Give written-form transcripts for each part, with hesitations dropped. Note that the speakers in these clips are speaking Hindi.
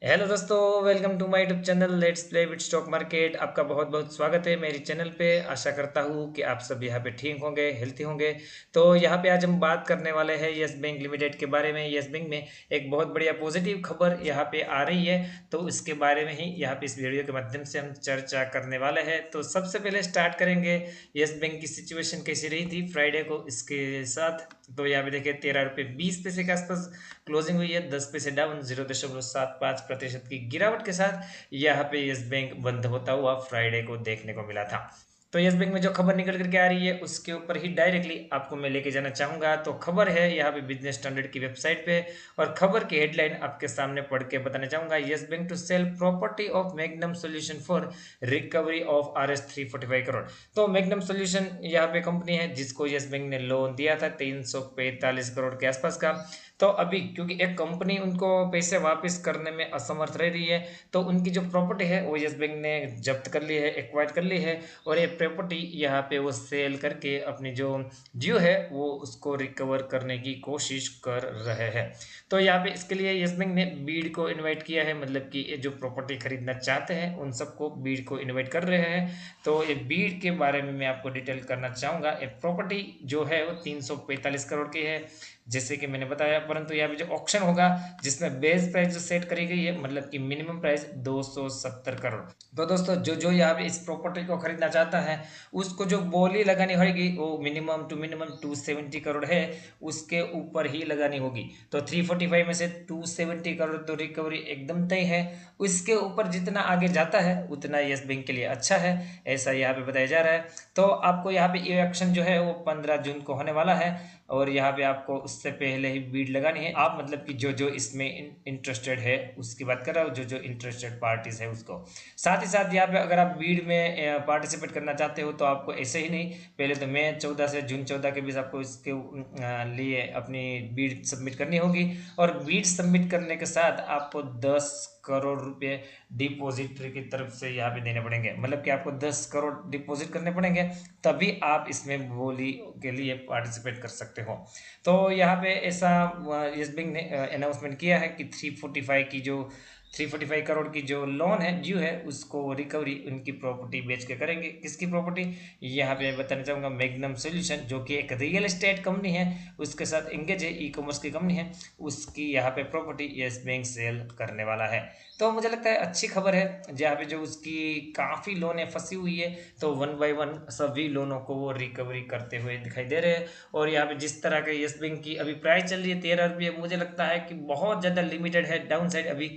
हेलो दोस्तों, welcome to my YouTube channel let's play with stock market. आपका बहुत बहुत स्वागत है मेरी चैनल पे। आशा करता हूँ कि आप सब यहाँ पे ठीक होंगे, हेल्थी होंगे। तो यहाँ पे आज हम बात करने वाले हैं यस बैंक लिमिटेड के बारे में। यस बैंक में एक बहुत बढ़िया पॉजिटिव खबर यहाँ पे आ रही है, तो उसके बारे में ही यहाँ पे इस वीडियो के माध्यम से हम चर्चा करने वाले हैं। तो सबसे पहले स्टार्ट करेंगे यस बैंक की सिचुएशन कैसी रही थी फ्राइडे को इसके साथ। तो यहाँ पे देखिए 13 रुपये 20 पैसे के आसपास क्लोजिंग हुई है, 10 पैसे डाउन, 0.75% की गिरावट के साथ यहाँ पे यस बैंक बंद होता हुआ फ्राइडे को देखने को मिला था। तो यस बैंक में जो खबर निकल करके आ रही है उसके ऊपर ही डायरेक्टली आपको मैं लेके जाना चाहूंगा। तो खबर है यहाँ पे बिजनेस स्टैंडर्ड की वेबसाइट पे, और खबर की हेडलाइन आपके सामने पढ़ के बताना चाहूंगा। Yes Bank to sell property of Magnum Solution for recovery of RS 345 crore. तो मैग्नम सॉल्यूशन यहाँ पे कंपनी है जिसको यस बैंक ने लोन दिया था 345 करोड़ के आसपास का। तो अभी क्योंकि एक कंपनी उनको पैसे वापस करने में असमर्थ रह रही है, तो उनकी जो प्रॉपर्टी है वो यस बैंक ने जब्त कर ली है, एक्वायर कर ली है, और ये प्रॉपर्टी यहाँ पे वो सेल करके अपनी जो ड्यू है वो उसको रिकवर करने की कोशिश कर रहे हैं। तो यहाँ पे इसके लिए यस बैंक ने बीड को इनवाइट किया है, मतलब कि ये जो प्रॉपर्टी खरीदना चाहते हैं उन सबको बीड को इनवाइट कर रहे हैं। तो ये बीड के बारे में मैं आपको डिटेल करना चाहूँगा। ये प्रॉपर्टी जो है वो 345 करोड़ की है जैसे कि मैंने बताया, परंतु यहाँ पे जो ऑक्शन होगा जिसमें बेस प्राइस जो सेट करी गई है, मतलब कि मिनिमम प्राइस 270 करोड़। तो दोस्तों जो जो यहाँ पे इस प्रॉपर्टी को खरीदना चाहता है उसको जो बोली लगानी होगी वो मिनिमम टू मिनिमम 270 करोड़ है, उसके ऊपर ही लगानी होगी। तो 345 में से 270 करोड़ तो रिकवरी एकदम तय है। उसके ऊपर जितना आगे जाता है उतना यस बैंक के लिए अच्छा है, ऐसा यहाँ पे बताया जा रहा है। तो आपको यहाँ पे ये ऑक्शन जो है वो 15 जून को होने वाला है, और यहाँ पे आपको उससे पहले ही बीड लगानी है। आप मतलब कि जो जो इसमें इंटरेस्टेड है उसकी बात कर रहा हूँ, जो जो इंटरेस्टेड पार्टीज है उसको। साथ ही साथ यहाँ पे अगर आप बीड में पार्टिसिपेट करना चाहते हो तो आपको ऐसे ही नहीं, पहले तो मई 14 से जून 14 के बीच आपको इसके लिए अपनी बीड सबमिट करनी होगी, और बीड सबमिट करने के साथ आपको 10 करोड़ रुपए डिपॉजिटरी की तरफ से यहाँ पे देने पड़ेंगे, मतलब कि आपको 10 करोड़ डिपॉजिट करने पड़ेंगे, तभी आप इसमें बोली के लिए पार्टिसिपेट कर सकते हो। तो यहाँ पे ऐसा यस बैंक ने अनाउंसमेंट किया है कि 345 करोड़ की जो लोन है ड्यू है उसको रिकवरी उनकी प्रॉपर्टी बेच के करेंगे। किसकी प्रॉपर्टी, यहाँ पे मैं बताना चाहूँगा मैग्नम सॉल्यूशन जो कि एक रियल एस्टेट कंपनी है, उसके साथ एंगेज है, ई कॉमर्स की कंपनी है, उसकी यहाँ पे प्रॉपर्टी यस बैंक सेल करने वाला है। तो मुझे लगता है अच्छी खबर है, जहाँ पे जो उसकी काफ़ी लोनें फंसी हुई है तो वन बाय वन सभी लोनों को वो रिकवरी करते हुए दिखाई दे रहे हैं। और यहाँ पे जिस तरह के यस बैंक की अभी प्राइस चल रही है 13 रुपये, मुझे लगता है कि बहुत ज़्यादा लिमिटेड है डाउन साइड अभी,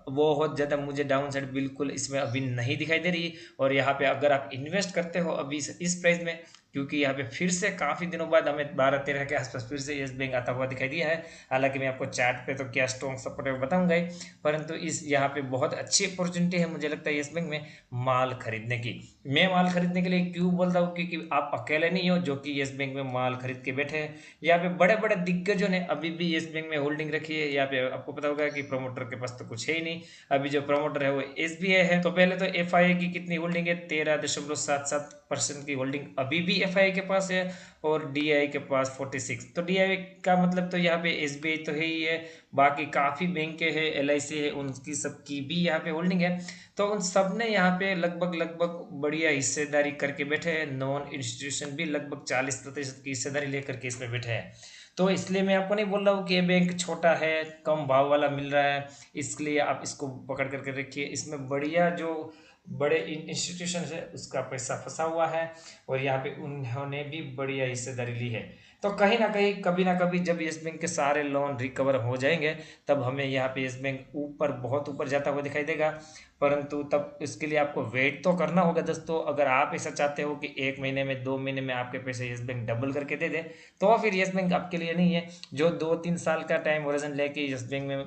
बहुत ज़्यादा मुझे डाउन साइड बिल्कुल इसमें अभी नहीं दिखाई दे रही। और यहाँ पे अगर आप इन्वेस्ट करते हो अभी इस प्राइस में, क्योंकि यहाँ पे फिर से काफ़ी दिनों बाद हमें 12-13 के आसपास फिर से यस बैंक आता हुआ दिखाई दिया है। हालांकि मैं आपको चार्ट पे तो क्या स्ट्रॉन्ग सपोर्ट है बताऊंगा ही, परंतु इस यहाँ पे बहुत अच्छी अपॉर्चुनिटी है मुझे लगता है यस बैंक में माल खरीदने की। मैं माल खरीदने के लिए क्यों बोलता हूँ, क्योंकि आप अकेले नहीं हो जो कि यस बैंक में माल खरीद के बैठे हैं। यहाँ पे बड़े बड़े दिग्गजों ने अभी भी यस बैंक में होल्डिंग रखी है। यहाँ पे आपको पता होगा कि प्रमोटर के पास तो कुछ है ही नहीं, अभी जो प्रमोटर है वो SBI है। तो पहले तो FII की कितनी होल्डिंग है, 13.77% की होल्डिंग अभी भी FII के पास है, और DI के पास 46। तो DI का मतलब तो यहाँ पे SBI तो है ही है, बाकी काफ़ी बैंकें हैं, LIC है, उनकी सबकी भी यहाँ पे होल्डिंग है। तो उन सब ने यहाँ पे लगभग लगभग बढ़िया हिस्सेदारी करके बैठे हैं। नॉन इंस्टीट्यूशन भी लगभग 40% की हिस्सेदारी लेकर के इसमें बैठे हैं। तो इसलिए मैं आपको नहीं बोल रहा हूँ कि ये बैंक छोटा है, कम भाव वाला मिल रहा है, इसलिए आप इसको पकड़ करके रखिए। इसमें बढ़िया जो बड़े इंस्टीट्यूशन है उसका पैसा फंसा हुआ है, और यहाँ पे उन्होंने भी बढ़िया हिस्सेदारी ली है। तो कहीं ना कहीं कभी ना कभी जब यस बैंक के सारे लोन रिकवर हो जाएंगे तब हमें यहाँ पे यस बैंक ऊपर बहुत ऊपर जाता हुआ दिखाई देगा, परंतु तब इसके लिए आपको वेट तो करना होगा दोस्तों। अगर आप ऐसा चाहते हो कि 1 महीने में 2 महीने में आपके पैसे यस बैंक डबल करके दे दे, तो फिर यस बैंक आपके लिए नहीं है। जो 2-3 साल का टाइम होराइजन लेके यस बैंक में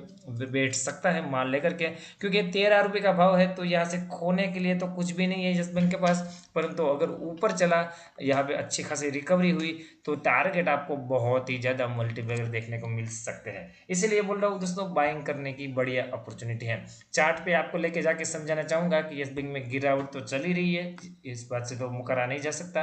बैठ सकता है माल लेकर के, क्योंकि 13 रुपये का भाव है तो यहाँ से खोने के लिए तो कुछ भी नहीं है यस बैंक के पास। परंतु अगर ऊपर चला, यहाँ पे अच्छी खासी रिकवरी हुई, तो टारगेट आपको बहुत ही ज़्यादा मल्टीप्लायर देखने को मिल सकते हैं। इसीलिए बोल रहा हूँ दोस्तों, बाइंग करने की बढ़िया अपॉर्चुनिटी है। चार्ट पे आपको लेके जाके समझाना चाहूंगा कि यस बैंक में गिरावट तो चल ही रही है, इस बात से तो मुकरा नहीं जा सकता।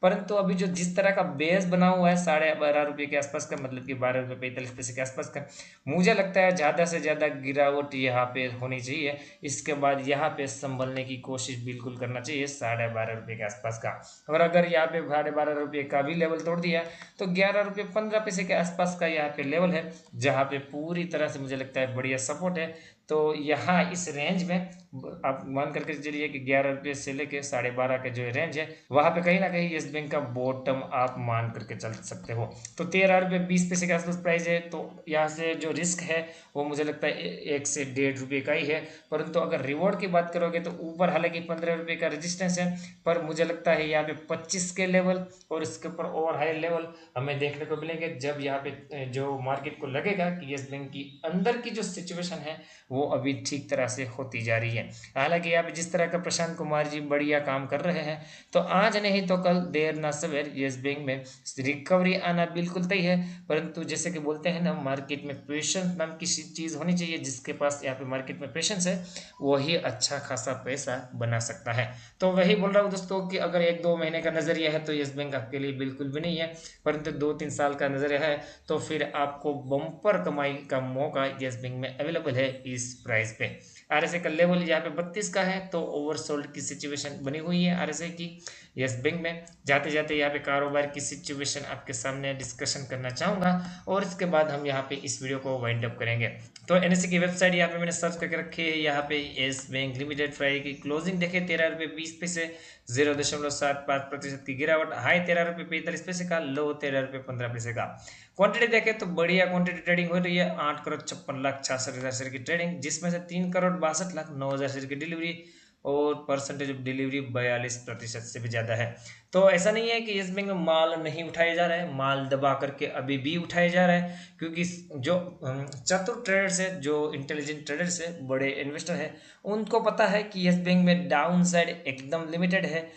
परंतु अभी जो जिस तरह का बेस बना हुआ है 12.5 रुपये के आसपास का, मतलब कि 12 रुपये 45 पैसे के आसपास का, मुझे लगता है ज़्यादा से ज़्यादा गिरावट यहाँ पे होनी चाहिए। इसके बाद यहाँ पे संभलने की कोशिश बिल्कुल करना चाहिए 12.5 रुपये के आसपास का। और अगर यहाँ पे 12.5 रुपये का भी लेवल तोड़ दिया तो 11 रुपये 15 पैसे के आसपास का यहाँ पे लेवल है, जहाँ पे पूरी तरह से मुझे लगता है बढ़िया सपोर्ट है। तो यहाँ इस रेंज में आप मान करके चलिए कि 11 रुपये से लेके 12.5 के जो रेंज है, वहाँ पे कहीं ना कहीं येस बैंक का बॉटम आप मान करके चल सकते हो। तो 13 रुपये 20 पैसे के आसपास प्राइस है, तो यहाँ से जो रिस्क है वो मुझे लगता है 1 से 1.5 रुपये का ही है। परंतु अगर रिवॉर्ड की बात करोगे तो ऊपर हालांकि 15 रुपये का रेजिस्टेंस है, पर मुझे लगता है यहाँ पे 25 के लेवल और इसके ऊपर और हाई लेवल हमें देखने को मिलेंगे, जब यहाँ पे जो मार्केट को लगेगा कि येस बैंक की अंदर की जो सिचुएशन है वो अभी ठीक तरह से होती जा रही है। हालांकि यहाँ पे जिस तरह का प्रशांत कुमार जी बढ़िया काम कर रहे हैं, तो आज नहीं तो कल देर ना सवेर येस बैंक में रिकवरी आना बिल्कुल तय है। परंतु जैसे कि बोलते हैं ना, मार्केट में पेशेंस नाम की चीज़ होनी चाहिए। जिसके पास यहाँ पे मार्केट में पेशेंस है वही अच्छा खासा पैसा बना सकता है। तो वही बोल रहा हूँ दोस्तों कि अगर 1-2 महीने का नजरिया है तो येस बैंक आपके लिए बिल्कुल भी नहीं है, परंतु 2-3 साल का नजरिया है तो फिर आपको बम्पर कमाई का मौका येस बैंक में अवेलेबल है इस प्राइस पे। आरएसए का लेवल यहाँ पे 32 का है, तो ओवरसोल्ड की सिचुएशन बनी हुई है आरएसए की येस बैंक में। जाते जाते यहाँ पे कारोबार की सिचुएशन आपके सामने डिस्कशन करना चाहूँगा और इसके बाद हम यहाँ पे इस वीडियो को वाइंड अप करेंगे। तो एनएससी की वेबसाइट यहाँ पे मैंने सर्च करके रखी है। यहाँ पे येस बैंक लिमिटेड फ्राइडे की क्लोजिंग देखे 13 रुपये 20 पैसे, 0.75% की गिरावट, हाई 13 रुपये 45 पैसे का, लो 13 रुपये 15 पैसे का। क्वांटिटी देखे तो बढ़िया क्वांटिटी ट्रेडिंग हो रही है, 8,56,66,000 शेयर की ट्रेडिंग, जिसमें से 3,62,09,000 शेयर की डिलीवरी और परसेंटेज ऑफ डिलीवरी 42% से भी ज़्यादा है। तो ऐसा नहीं है कि येस बैंक में माल नहीं उठाया जा रहा है, माल दबा करके अभी भी उठाया जा रहा है, क्योंकि जो चतुर ट्रेडर्स है, जो इंटेलिजेंट ट्रेडर्स है, बड़े इन्वेस्टर है, उनको पता है कि येस बैंक में डाउन साइड एकदम लिमिटेड है,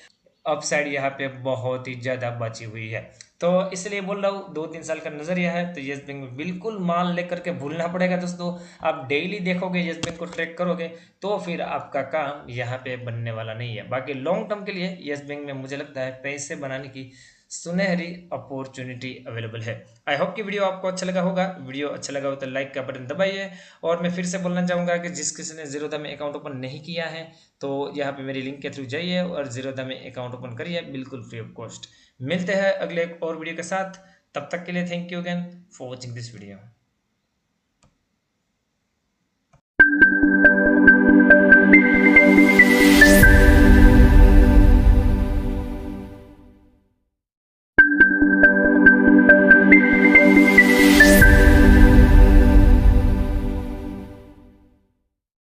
अपसाइड यहाँ पे बहुत ही ज़्यादा बची हुई है। तो इसलिए बोल रहा हूँ 2-3 साल का नजरिया है, तो येस बैंक में बिल्कुल माल लेकर के भूलना पड़ेगा दोस्तों। आप डेली देखोगे येस बैंक को ट्रैक करोगे तो फिर आपका काम यहाँ पे बनने वाला नहीं है। बाकी लॉन्ग टर्म के लिए येस बैंक में मुझे लगता है पैसे बनाने की सुनहरी अपॉर्चुनिटी अवेलेबल है। आई होप कि वीडियो आपको अच्छा लगा होगा। वीडियो अच्छा लगा हो तो लाइक का बटन दबाइए। और मैं फिर से बोलना चाहूँगा कि जिस किसी ने जीरोधा में अकाउंट ओपन नहीं किया है तो यहाँ पे मेरी लिंक के थ्रू जाइए और जीरोधा में अकाउंट ओपन करिए, बिल्कुल फ्री ऑफ कॉस्ट। मिलते हैं अगले एक और वीडियो के साथ, तब तक के लिए thank you again for watching this video.